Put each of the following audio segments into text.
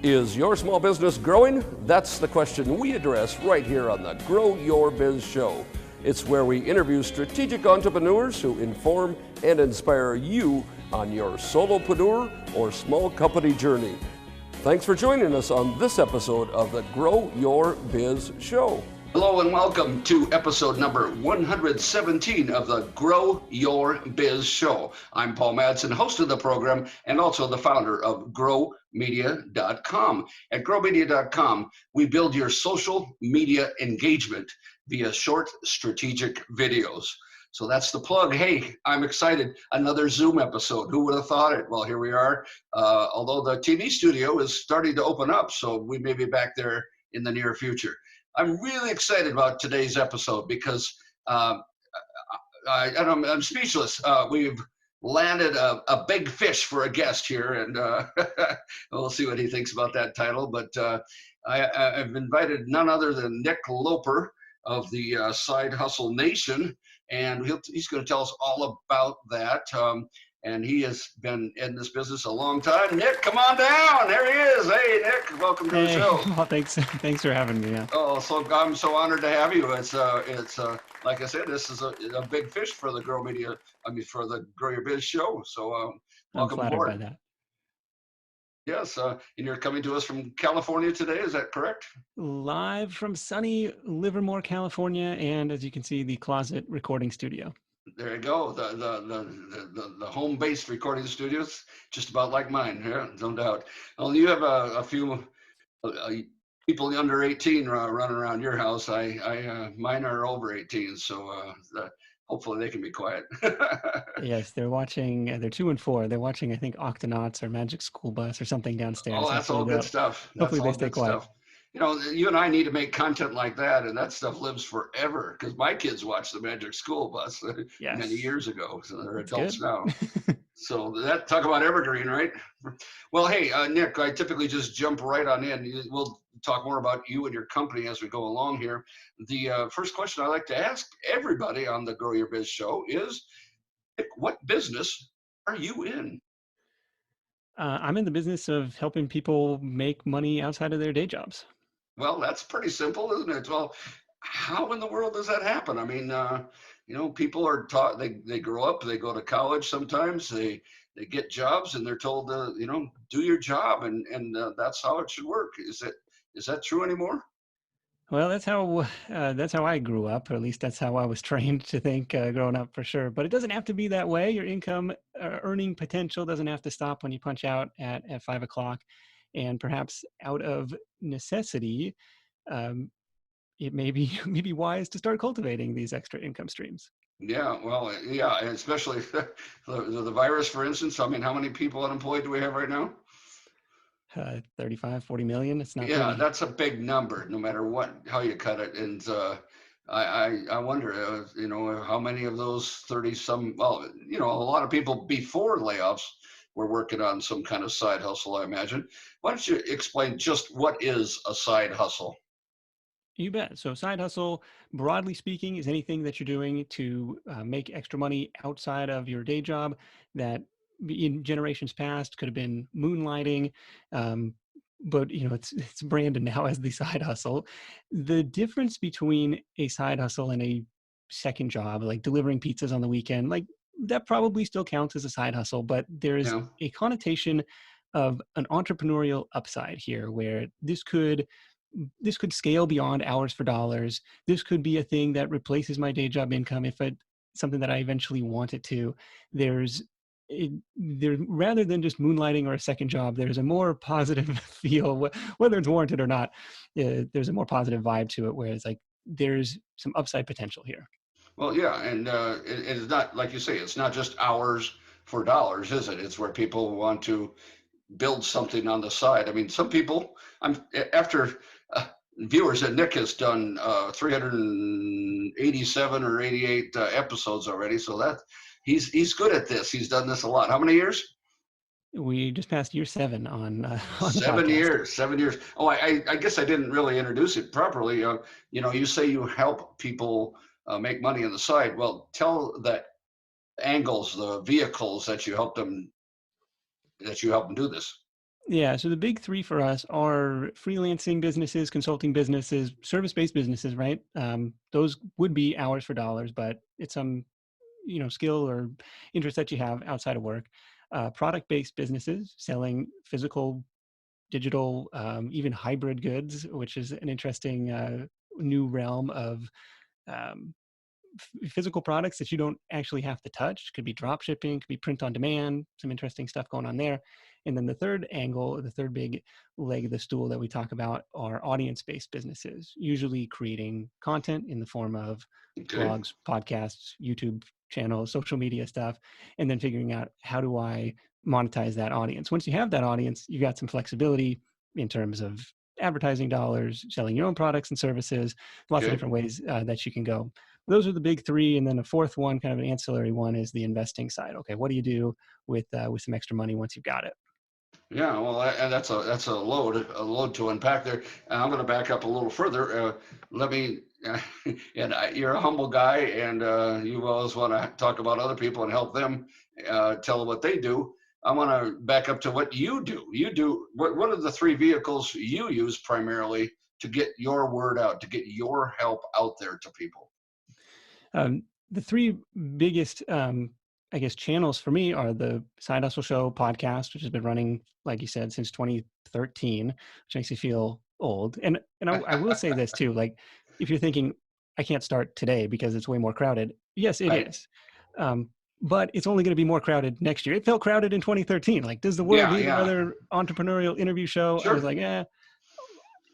Is your small business growing? That's the question we address right here on the Grow Your Biz Show. It's where we interview strategic entrepreneurs who inform and inspire you on your solopreneur or small company journey. Thanks for joining us on this episode of the Grow Your Biz Show. Hello and welcome to episode number 117 of the Grow Your Biz Show. I'm Paul Madsen, host of the program and also the founder of growmedia.com. At growmedia.com, we build your social media engagement via short strategic videos. So that's the plug. Hey, I'm excited. Another Zoom episode. Who would have thought it? Well, here we are. Although the TV studio is starting to open up, so we may be back there in the near future. I'm really excited about today's episode because I'm speechless. We've landed a big fish for a guest here, and we'll see what he thinks about that title. But I've invited none other than Nick Loper of the Side Hustle Nation, and he's going to tell us all about that. And he has been in this business a long time. Nick, come on down. There he is. Hey, Nick, welcome to the show. Well, thanks for having me. Yeah. Oh, so I'm so honored to have you. It's like I said, this is a big fish for the Grow Media. For the Grow Your Biz Show. So welcome I'm flattered aboard. by that. Yes, and you're coming to us from California today. Is that correct? Live from sunny Livermore, California, and as you can see, the closet recording studio. There you go. The home-based recording studios, just about like mine. Yeah, no doubt. Well, you have a few people under 18 running around your house. Mine are over 18, so hopefully they can be quiet. Yes, they're watching. They're 2 and 4. They're watching, I think, Octonauts or Magic School Bus or something downstairs. Oh, that's all good stuff. Hopefully they stay quiet. Stuff. You know, you and I need to make content like that, and that stuff lives forever. Because my kids watched the Magic School Bus many years ago, so they're adults now. So that, talk about evergreen, right? Well, hey, Nick, I typically just jump right on in. We'll talk more about you and your company as we go along here. The first question I like to ask everybody on the Grow Your Biz Show is, Nick, what business are you in? I'm in the business of helping people make money outside of their day jobs. Well, that's pretty simple, isn't it? Well, how in the world does that happen? I mean, people are taught, they grow up, they go to college sometimes, they get jobs and they're told to, do your job and that's how it should work. Is that true anymore? Well, that's how I grew up, or at least that's how I was trained to think growing up, for sure. But it doesn't have to be that way. Your income earning potential doesn't have to stop when you punch out at 5 o'clock. And perhaps out of necessity, it may be wise to start cultivating these extra income streams. Yeah, well, yeah, and especially the virus, for instance. I mean, how many people unemployed do we have right now? 35, 40 million. It's not. Yeah, pretty. That's a big number, no matter how you cut it. And I wonder, how many of those 30 some, well, a lot of people before layoffs were working on some kind of side hustle, I imagine. Why don't you explain just what is a side hustle? You bet. So side hustle, broadly speaking, is anything that you're doing to make extra money outside of your day job that in generations past could have been moonlighting. But it's branded now as the side hustle. The difference between a side hustle and a second job, like delivering pizzas on the weekend, like that probably still counts as a side hustle, but there's a connotation of an entrepreneurial upside here where this could scale beyond hours for dollars. This could be a thing that replaces my day job income if it's something that I eventually want it to. There, rather than just moonlighting or a second job, there's a more positive feel, whether it's warranted or not. There's a more positive vibe to it, where it's like there's some upside potential here. Well, yeah, and it's not, like you say, it's not just hours for dollars, is it? It's where people want to build something on the side. I mean, some people, after viewers that Nick has done 387 or 88 episodes already, so that he's good at this. He's done this a lot. How many years? We just passed year 7 on 7 years. 7 years. Oh, I guess I didn't really introduce it properly. You say you help people make money on the side. Well, tell the angles, the vehicles that you help them do this. Yeah, so the big three for us are freelancing businesses, consulting businesses, service-based businesses, right? Those would be hours for dollars, but it's some skill or interest that you have outside of work. Product-based businesses selling physical, digital, even hybrid goods, which is an interesting new realm of um, physical products that you don't actually have to touch. Could be drop shipping, could be print on demand, some interesting stuff going on there. And then the third angle, the third big leg of the stool that we talk about are audience-based businesses, usually creating content in the form of Okay. blogs, podcasts, YouTube channels, social media stuff, and then figuring out how do I monetize that audience. Once you have that audience, you got some flexibility in terms of advertising dollars, selling your own products and services, lots of Okay. different ways that you can go. Those are the big three, and then a fourth one, kind of an ancillary one, is the investing side. Okay, what do you do with some extra money once you've got it? Yeah, well, and that's a load to unpack there. And I'm going to back up a little further. Let me, you're a humble guy, and you always want to talk about other people and help them tell what they do. I want to back up to what you do. What are the three vehicles you use primarily to get your word out, to get your help out there to people? The three biggest, I guess, channels for me are the Side Hustle Show podcast, which has been running, like you said, since 2013, which makes me feel old. And I will say this too, like if you're thinking I can't start today because it's way more crowded, yes, it Right. is. Um, but it's only going to be more crowded next year. It felt crowded in 2013. Like, does the world Yeah, need yeah. another entrepreneurial interview show? I was Sure. like,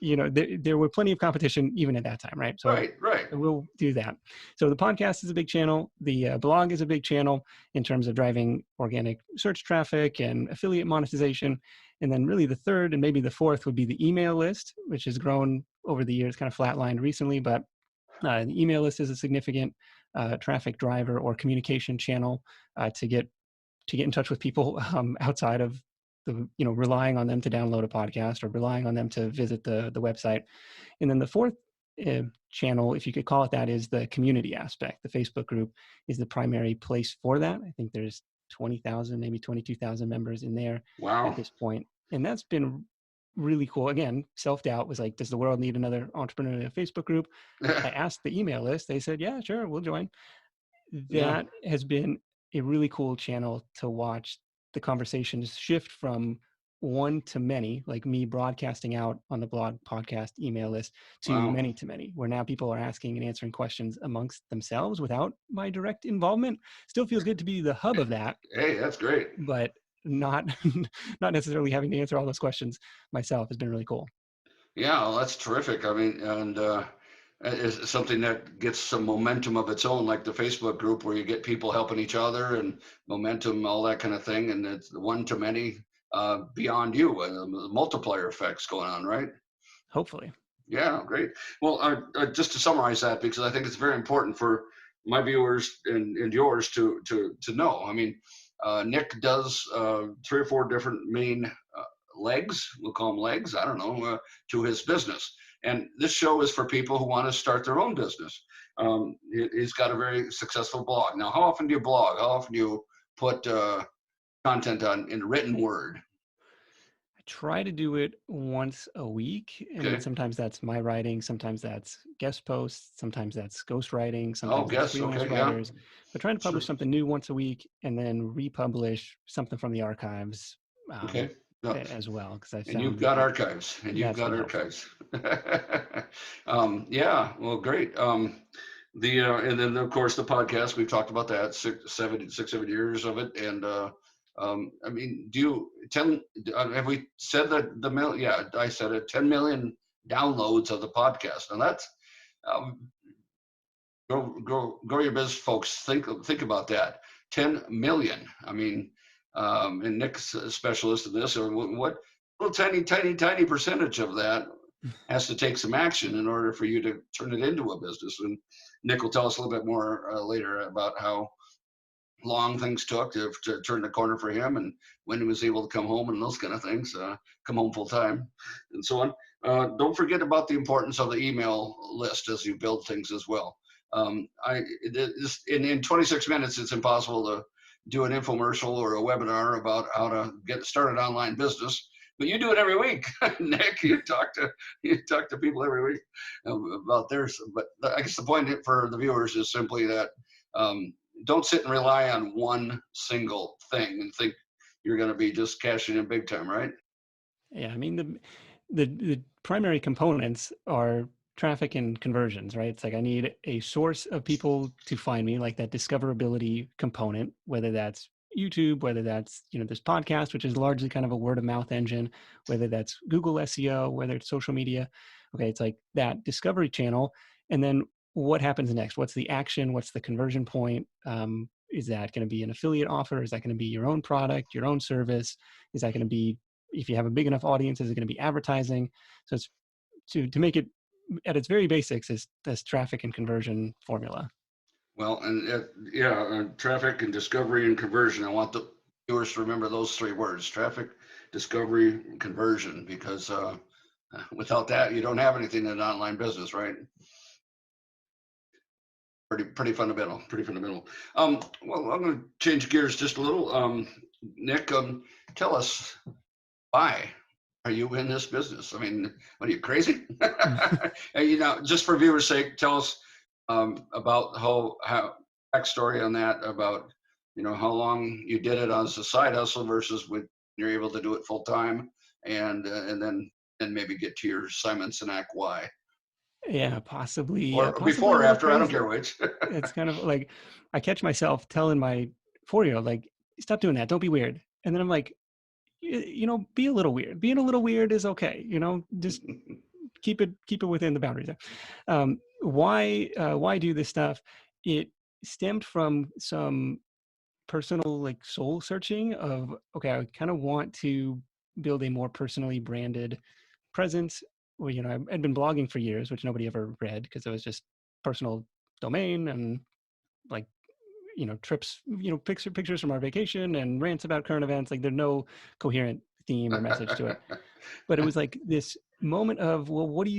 there were plenty of competition even at that time, right? So Right, right. we'll do that. So the podcast is a big channel. The blog is a big channel in terms of driving organic search traffic and affiliate monetization. And then really the third and maybe the fourth would be the email list, which has grown over the years, kind of flatlined recently, but the email list is a significant traffic driver or communication channel to get in touch with people outside of the relying on them to download a podcast or relying on them to visit the website. And then the fourth channel, if you could call it that, is the community aspect. The Facebook group is the primary place for that. I think there's 20,000, maybe 22,000 members in there at Wow. this point. And that's been really cool. Again, self-doubt was like, does the world need another entrepreneurial Facebook group? I asked the email list. They said, yeah, sure, we'll join. Yeah. That has been a really cool channel to watch the conversations shift from one to many, like me broadcasting out on the blog, podcast, email list, Wow. to many, where now people are asking and answering questions amongst themselves without my direct involvement. Still feels good to be the hub of that, Hey, that's great. but not not necessarily having to answer all those questions myself has been really cool. Yeah, well, that's terrific. I mean, and it's something that gets some momentum of its own, like the Facebook group where you get people helping each other and momentum, all that kind of thing. And it's one to many beyond you, and the multiplier effects going on, right? Hopefully. Yeah, great. Well, just to summarize that, because I think it's very important for my viewers and yours to know. I mean, Nick does three or four different main legs. We'll call them legs. I don't know to his business. And this show is for people who want to start their own business. He's got a very successful blog. Now, how often do you blog? How often do you put content on in written word? I try to do it once a week, and then Okay. sometimes that's my writing, sometimes that's guest posts, sometimes that's ghost writing, Oh, sometimes that's guess. freelance Okay. Yeah. writers. But trying to publish Sure. something new once a week and then republish something from the archives Okay. No. as well, because I And you've found got that archives, and you've that's got been helpful. archives. Yeah, well, great. And then of course the podcast, we've talked about that, 6, 7 years of it. And I mean, do you 10, have we said that the mill? Yeah, I said it, 10 million downloads of the podcast. And that's, um, grow your business, folks. Think about that. 10 million. I mean, and Nick's a specialist in this. Or what little tiny percentage of that has to take some action in order for you to turn it into a business. And Nick will tell us a little bit more later about how long things took to turn the corner for him, and when he was able to come home and those kind of things, come home full time, and so on. Don't forget about the importance of the email list as you build things as well. In 26 minutes, it's impossible to do an infomercial or a webinar about how to get started online business. But you do it every week, Nick. You talk to people every week about theirs. But I guess the point for the viewers is simply that um, don't sit and rely on one single thing and think you're going to be just cashing in big time, right? Yeah, I mean the primary components are traffic and conversions, right? It's like I need a source of people to find me, like that discoverability component, whether that's YouTube, whether that's, this podcast, which is largely kind of a word of mouth engine, whether that's Google SEO, whether it's social media. Okay, it's like that discovery channel. And then what happens next? What's the action? What's the conversion point? Is that going to be an affiliate offer? Is that going to be your own product, your own service? Is that going to be, if you have a big enough audience, is it going to be advertising? So it's to make it at its very basics is this traffic and conversion formula. Well, and traffic and discovery and conversion. I want the viewers to remember those three words: traffic, discovery, and conversion, because without that, you don't have anything in an online business, right? Pretty fundamental. Pretty fundamental. Well, I'm going to change gears just a little. Nick, tell us, why are you in this business? I mean, what are you, crazy? Just for viewers' sake, tell us about how backstory on that, about how long you did it as a side hustle versus when you're able to do it full time, and then maybe get to your Simon Sinek why. Yeah, possibly, Or possibly a before or little after, I don't crazy. care which. It's kind of like I catch myself telling my 4-year-old, like, stop doing that. Don't be weird. And then I'm like, be a little weird. Being a little weird is okay. Just keep it within the boundaries there. Why do this stuff? It stemmed from some personal, like, soul searching of, okay, I kind of want to build a more personally branded presence. Well, I'd been blogging for years, which nobody ever read because it was just personal domain and, like, trips, pictures from our vacation and rants about current events. Like, there's no coherent theme or message to it. But it was like this moment of, well, what do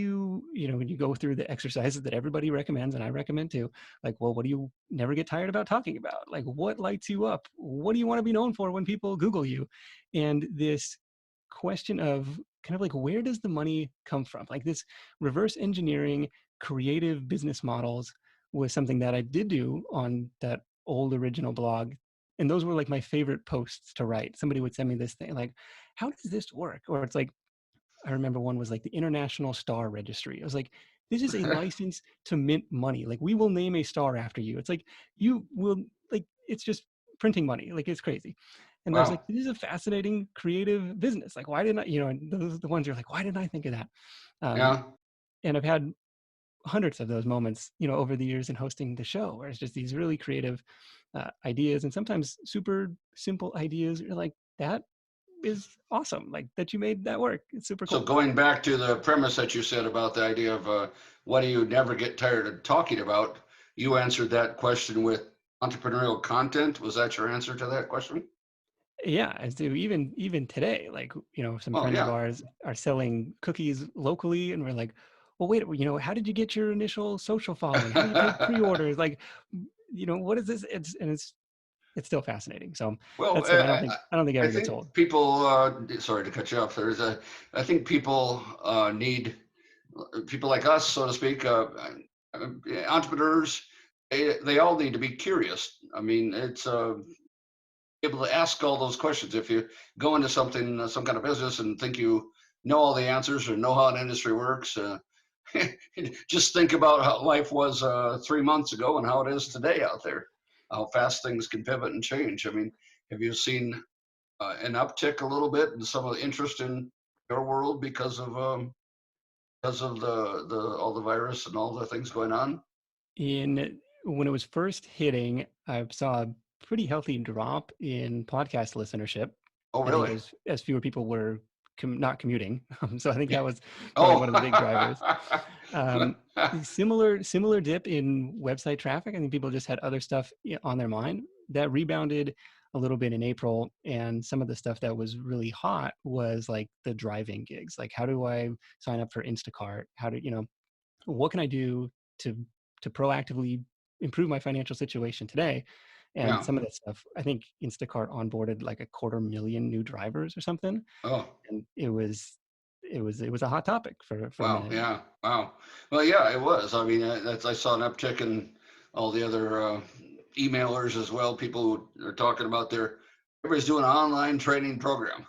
when you go through the exercises that everybody recommends and I recommend too, like, well, what do you never get tired about talking about? Like, what lights you up? What do you want to be known for when people Google you? And this question of kind of like, where does the money come from? Like, this reverse engineering creative business models was something that I did do on that old original blog. And those were like my favorite posts to write. Somebody would send me this thing like, how does this work? Or it's like, I remember one was like the International Star Registry. I was like, this is a license to mint money. Like, we will name a star after you. It's like, you will, like, it's just printing money. Like, it's crazy. And I was like, Wow. this is a fascinating and business. Like, why didn't I, and those are the ones you're like, why didn't I think of that? Um, Yeah. and I've had hundreds of those moments, over the years in hosting the show, where it's just these really creative ideas and sometimes super simple ideas. You're like, that is awesome. Like, that you made that work. It's super So cool. going back to the premise that you said about the idea of what do you never get tired of talking about, you answered that question with entrepreneurial content. Was that your answer to that question? Yeah, as do even today, like, some Oh friends of yeah. ours are selling cookies locally, and we're like, well, wait, how did you get your initial social following? How do you take pre-orders? Like, what is this? It's still fascinating. So Well, that stuff, I don't think I ever gets think old. people. Sorry to cut you off. I think people need people like us, so to speak. Entrepreneurs. They all need to be curious. I mean, it's able to ask all those questions. If you go into something, some kind of business, and think you know all the answers or know how an industry works, just think about how life was 3 months ago and how it is today out there. How fast things can pivot and change. I mean, have you seen an uptick a little bit in some of the interest in your world because of the all the virus and all the things going on? When it was first hitting, I saw a pretty healthy drop in podcast listenership. Oh, I think really? as fewer people were not commuting. So I think that was probably one Oh. of the big drivers. Um, similar dip in website traffic. I think people just had other stuff on their mind. That rebounded a little bit in April, and some of the stuff that was really hot was like the driving gigs. Like, how do I sign up for Instacart? What can I do to proactively improve my financial situation today? And Yeah. some of that stuff, I think Instacart onboarded like 250,000 new drivers or something. Oh, And it was a hot topic for a wow. minute. Yeah. Wow. Well, yeah, it was. I mean, I saw an uptick in all the other emailers as well. People who are talking about everybody's doing an online training program.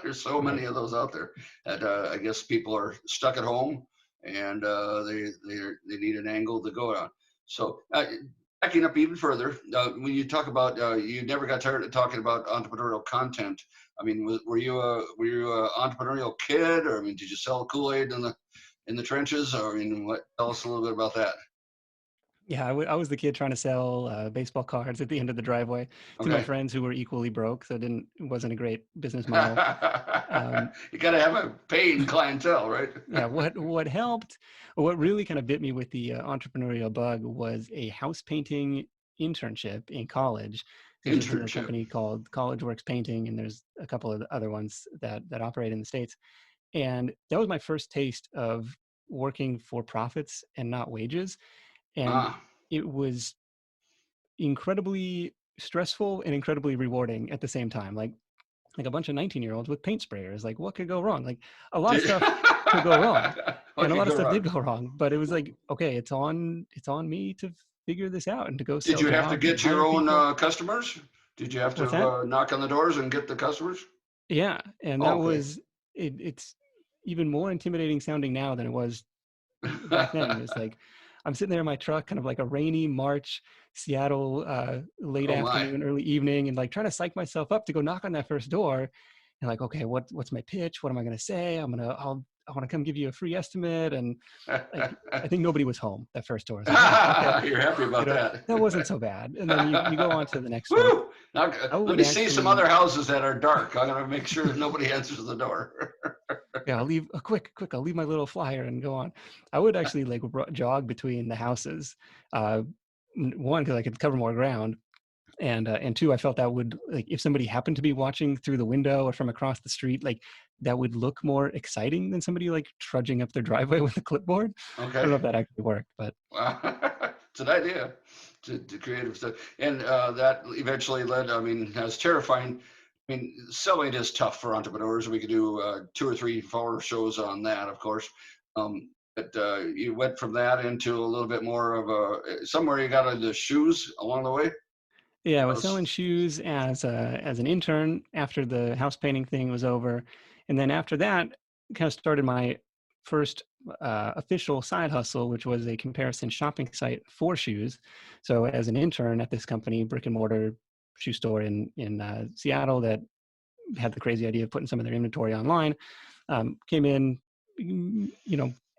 There's so Right. many of those out there that I guess people are stuck at home and they need an angle to go on. So backing up even further, when you talk about you never got tired of talking about entrepreneurial content. I mean, were you a entrepreneurial kid, or I mean, did you sell Kool-Aid in the trenches, or I mean, tell us a little bit about that. Yeah, I was the kid trying to sell baseball cards at the end of the driveway to my Okay. friends who were equally broke, so it wasn't a great business model. Um, You got to have a paying clientele, right? yeah, what helped, what really kind of bit me with the entrepreneurial bug was a house painting internship in college. This was through a Internship. company called College Works Painting, and there's a couple of other ones that operate in the States. And that was my first taste of working for profits and not wages. And Ah, it was incredibly stressful and incredibly rewarding at the same time. Like a bunch of 19-year-olds with paint sprayers. Like, what could go wrong? Like, a lot of did stuff could go wrong, what and a could lot of go stuff did wrong? go wrong. But it was like, okay, it's on me to figure this out and to go Did sell you have to jobs and get your hire own people. customers? Did you have What's that? to knock on the doors and get the customers? Yeah, and that Okay. was it's even more intimidating sounding now than it was back then. It's like I'm sitting there in my truck, kind of like a rainy March Seattle late Oh my. afternoon, early evening, and like trying to psych myself up to go knock on that first door. And like, okay, what's my pitch? What am I gonna say? I want to come give you a free estimate. And like, I think nobody was home that first tour. I was like, oh, okay, You're happy about that. that wasn't so bad. And then you go on to the next one. Woo! Now, I let would me see some actually, other houses that are dark. I'm gonna make sure that nobody answers the door. yeah, I'll leave a quick. I'll leave my little flyer and go on. I would actually like jog between the houses. Uh, One, because I could cover more ground, and two, I felt that would, like, if somebody happened to be watching through the window or from across the street, like that would look more exciting than somebody like trudging up their driveway with a clipboard. I don't Okay. know if that actually worked, but Wow. It's an idea to creative stuff. And that eventually led, I mean, that's terrifying. I mean, selling is tough for entrepreneurs. We could do 2 or 3, 4 shows on that, of course. But you went from that into a little bit more of somewhere you got into shoes along the way. yeah, I That was was selling shoes as an intern after the house painting thing was over, and then after that, kind of started my first official side hustle, which was a comparison shopping site for shoes. So as an intern at this company, brick and mortar shoe store in Seattle that had the crazy idea of putting some of their inventory online, came in,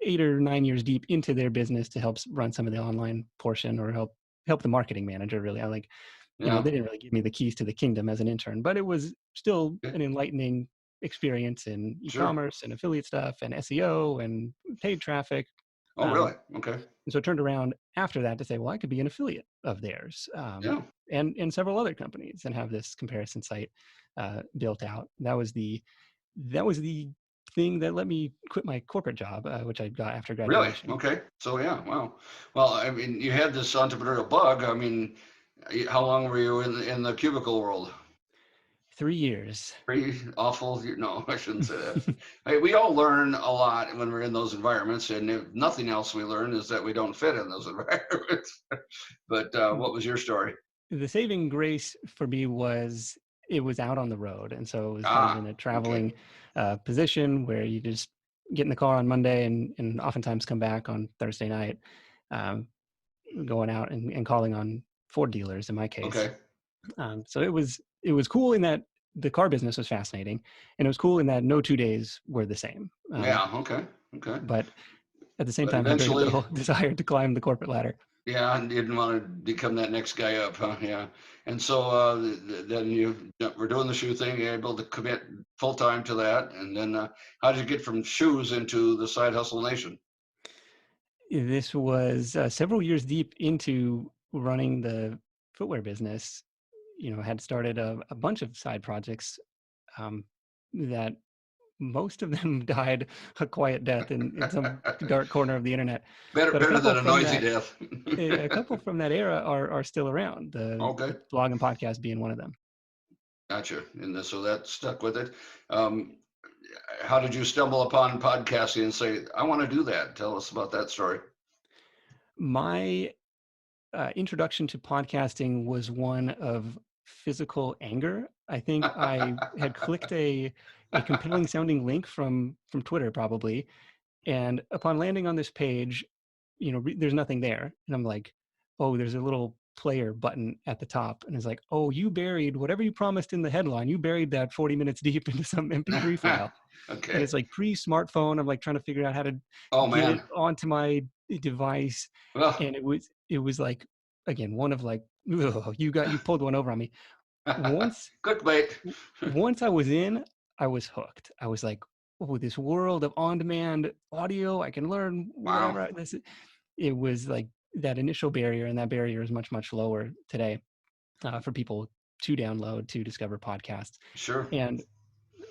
8 or 9 years deep into their business to help run some of the online portion, or help the marketing manager. Really, I like, yeah. they didn't really give me the keys to the kingdom as an intern, but it was still Okay. an enlightening experience in Sure. e-commerce and affiliate stuff and SEO and paid traffic. Oh, Um, really? Okay. and so I turned around after that to say, well, I could be an affiliate of theirs, Yeah. and several other companies, and have this comparison site built out. That was the thing that let me quit my corporate job, which I got after Really? graduation. Okay. So yeah. Wow. Well, I mean, you had this entrepreneurial bug. I mean, how long were you in the cubicle world? 3 years. Pretty awful. No, I shouldn't say that. Hey, we all learn a lot when we're in those environments, and if nothing else we learn is that we don't fit in those environments. But what was your story? The saving grace for me was it was out on the road, and so it was kind of in Ah, a okay, traveling position where you just get in the car on Monday and oftentimes come back on Thursday night, um, going out and calling on Ford dealers in my case. okay, So it was cool in that the car business was fascinating, and it was cool in that no 2 days were the same. yeah, okay, okay. But at the same But time, had very eventually, little desire to climb the corporate ladder. yeah, I didn't want to become that next guy up, huh? Yeah. And so then you were doing the shoe thing, you're able to commit full time to that. And then how did you get from shoes into the side hustle nation? This was several years deep into running the footwear business. Had started a bunch of side projects, that most of them died a quiet death in some dark corner of the internet. But Better than a noisy death. a couple from that era are still around. Okay. The blog and podcast being one of them. Gotcha. And so that stuck with it. How did you stumble upon podcasting and say, I want to do that? Tell us about that story. My introduction to podcasting was one of physical anger. I think I had clicked a compelling sounding link from Twitter probably, and upon landing on this page, there's nothing there, and I'm like, oh, there's a little player button at the top, and it's like, oh, you buried whatever you promised in the headline. You buried that 40 minutes deep into some MP3 file. Okay. And it's like pre-smartphone. I'm like trying to figure out how to get it onto my device. Well. And it was like, again, one of like, you pulled one over on me. Clickbait. Once I was in, I was hooked. I was like, oh, this world of on-demand audio, I can learn whatever. Wow. It was like that initial barrier, and that barrier is much, much lower today for people to download, to discover podcasts. Sure. And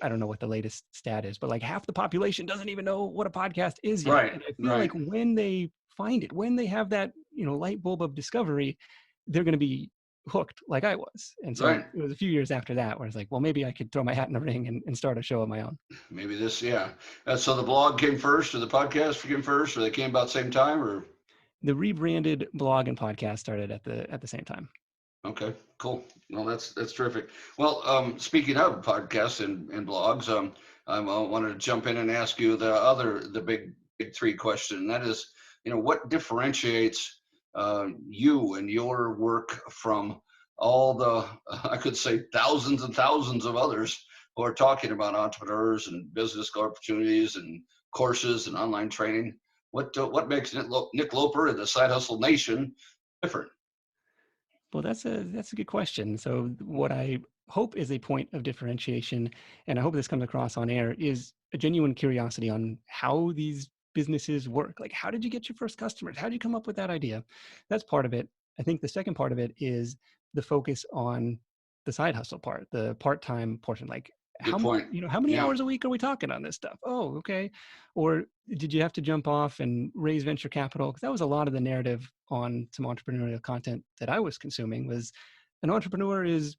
I don't know what the latest stat is, but like half the population doesn't even know what a podcast is yet. Right. And I feel like when they find it, when they have that, light bulb of discovery, they're going to be hooked like I was. And so it was a few years after that where I was like, well, maybe I could throw my hat in the ring and start a show of my own. Maybe this, yeah. So the blog came first, or the podcast came first, or they came about the same time, or? The rebranded blog and podcast started at the same time. Okay, cool. Well, that's terrific. Well, speaking of podcasts and blogs, I wanted to jump in and ask you the big three question. And that is, what differentiates you and your work from all the, I could say, thousands and thousands of others who are talking about entrepreneurs and business opportunities and courses and online training? What makes Nick Loper and the Side Hustle Nation different? Well, that's a good question. So what I hope is a point of differentiation, and I hope this comes across on air, is a genuine curiosity on how these businesses work. Like, how did you get your first customers? How did you come up with that idea? That's part of it. I think the second part of it is the focus on the side hustle part, the part-time portion. Like, how many hours a week are we talking on this stuff? Oh, okay. Or did you have to jump off and raise venture capital? Because that was a lot of the narrative on some entrepreneurial content that I was consuming. Was an entrepreneur is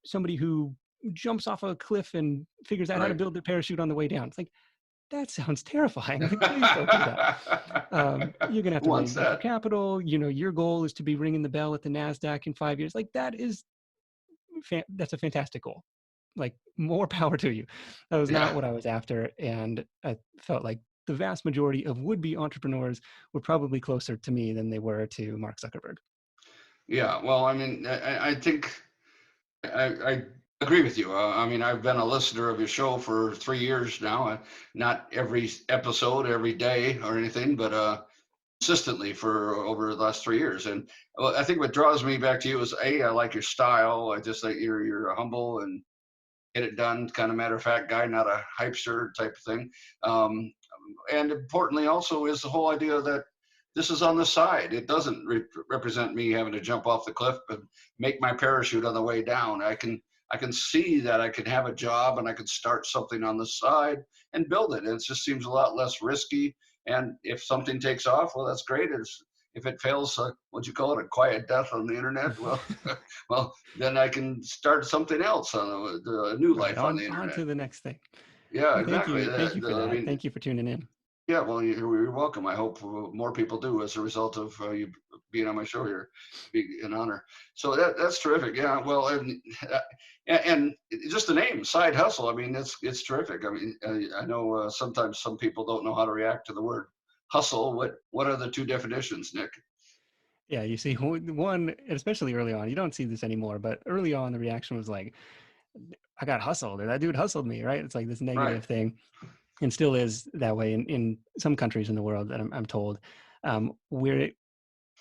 somebody who jumps off a cliff and figures out how to build their parachute on the way down. It's like, that sounds terrifying. Like, please don't do that. You're gonna have to raise venture capital. Your goal is to be ringing the bell at the NASDAQ in 5 years. Like, that's a fantastic goal. Like, more power to you. That was not what I was after. And I felt like the vast majority of would-be entrepreneurs were probably closer to me than they were to Mark Zuckerberg. Yeah, well, I mean, I think I agree with you. I mean, I've been a listener of your show for 3 years now. Not every episode, every day or anything, but consistently for over the last 3 years. And I think what draws me back to you is, I like your style. I just like you're a humble and get it done kind of matter of fact guy, not a hypester type of thing. And importantly also is the whole idea that this is on the side. It doesn't represent me having to jump off the cliff and make my parachute on the way down. I can see that I can have a job and I can start something on the side and build it. And it just seems a lot less risky. And if something takes off, well, that's great. If it fails, what'd you call it, a quiet death on the internet? Well, then I can start something else on a new life on the internet. On to the next thing. Yeah, exactly. Thank you for that. Thank you for tuning in. Yeah, well, you're welcome. I hope more people do as a result of you being on my show here. Be an honor. So that's terrific. Yeah, well, and just the name, Side Hustle. I mean, it's terrific. I mean, I know sometimes some people don't know how to react to the word hustle. What are the two definitions, Nick? Yeah, you see, one, especially early on, you don't see this anymore, but early on the reaction was like, I got hustled, or that dude hustled me, right? It's like this negative thing, and still is that way in some countries in the world that I'm told, where it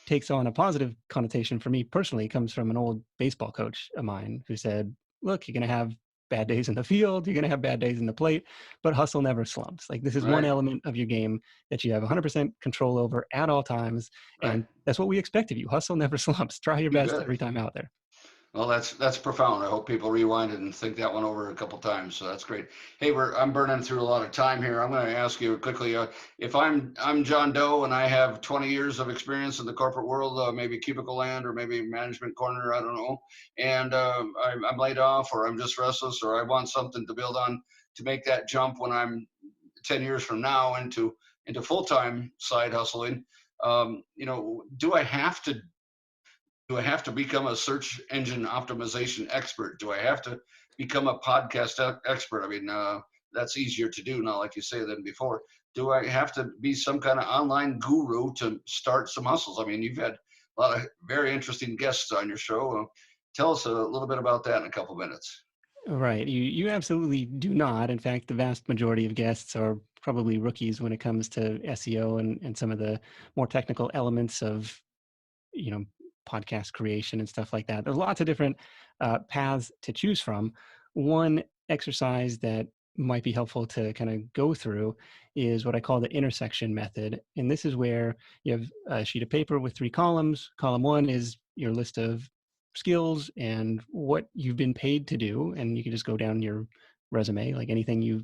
takes on a positive connotation for me personally comes from an old baseball coach of mine who said, look, you're going to have bad days in the field, you're going to have bad days in the plate, but hustle never slumps. Like, this is one element of your game that you have 100% control over at all times. And that's what we expect of you. Hustle never slumps. Try your best every time out there. Well, that's profound. I hope people rewind it and think that one over a couple times. So that's great. Hey, I'm burning through a lot of time here. I'm going to ask you quickly. If I'm John Doe and I have 20 years of experience in the corporate world, maybe cubicle land or maybe management corner, I don't know, and I'm laid off or I'm just restless or I want something to build on to make that jump when I'm 10 years from now into full time side hustling. Do I have to become a search engine optimization expert? Do I have to become a podcast expert? I mean, that's easier to do now, like you say, than before. Do I have to be some kind of online guru to start some hustles? I mean, you've had a lot of very interesting guests on your show. Tell us a little bit about that in a couple minutes. Right. You absolutely do not. In fact, the vast majority of guests are probably rookies when it comes to SEO and some of the more technical elements of, you know, podcast creation and stuff like that. There's lots of different paths to choose from. One exercise that might be helpful to kind of go through is what I call the intersection method. And this is where you have a sheet of paper with 3 columns. Column 1 is your list of skills and what you've been paid to do. And you can just go down your resume, like anything you've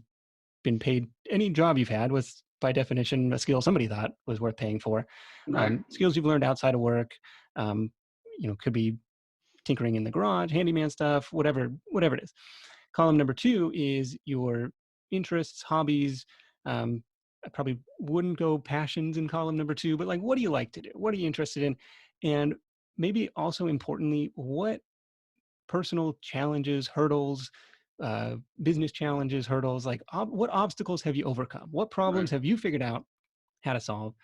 been paid, any job you've had was by definition a skill somebody thought was worth paying for. Right. Skills you've learned outside of work, could be tinkering in the garage, handyman stuff, whatever it is. Column number 2 is your interests, hobbies. I probably wouldn't go passions in column number 2, but like, what do you like to do? What are you interested in? And maybe also importantly, what personal challenges, hurdles, business challenges, hurdles, like what obstacles have you overcome? What problems Right. have you figured out how to solve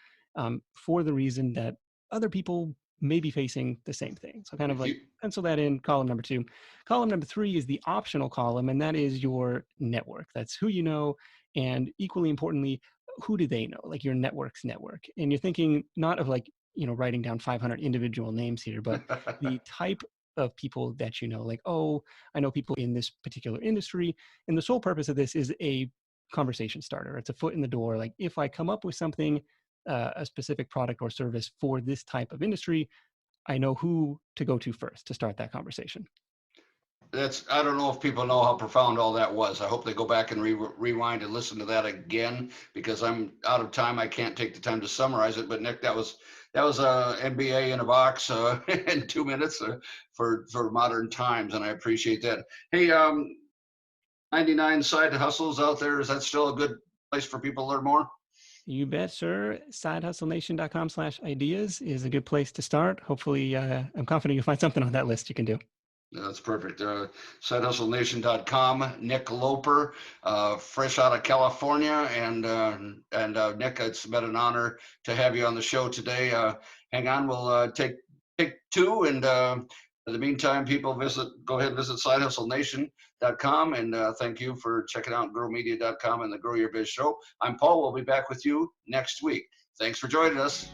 for the reason that other people may be facing the same thing? So kind of If like you pencil that in column number 2. Column number 3 is the optional column, and that is your network. That's who you know, and equally importantly, who do they know? Like your network's network. And you're thinking not of like, writing down 500 individual names here, but the type of people that you know, like, oh, I know people in this particular industry. And the sole purpose of this is a conversation starter. It's a foot in the door. Like if I come up with something, a specific product or service for this type of industry, I know who to go to first to start that conversation. I don't know if people know how profound all that was. I hope they go back and rewind and listen to that again because I'm out of time. I can't take the time to summarize it. But Nick, that was a MBA in a box in 2 minutes for modern times, and I appreciate that. Hey, 99 side hustles out there. Is that still a good place for people to learn more? You bet, sir. Sidehustlenation.com/ideas is a good place to start. Hopefully, I'm confident you'll find something on that list you can do. That's perfect. SideHustleNation.com. Nick Loper, fresh out of California, and Nick, it's been an honor to have you on the show today. Hang on, we'll take 2, and in the meantime, people go ahead and visit SideHustleNation.com, and thank you for checking out growmedia.com and the Grow Your Biz Show. I'm Paul. We'll be back with you next week. Thanks for joining us.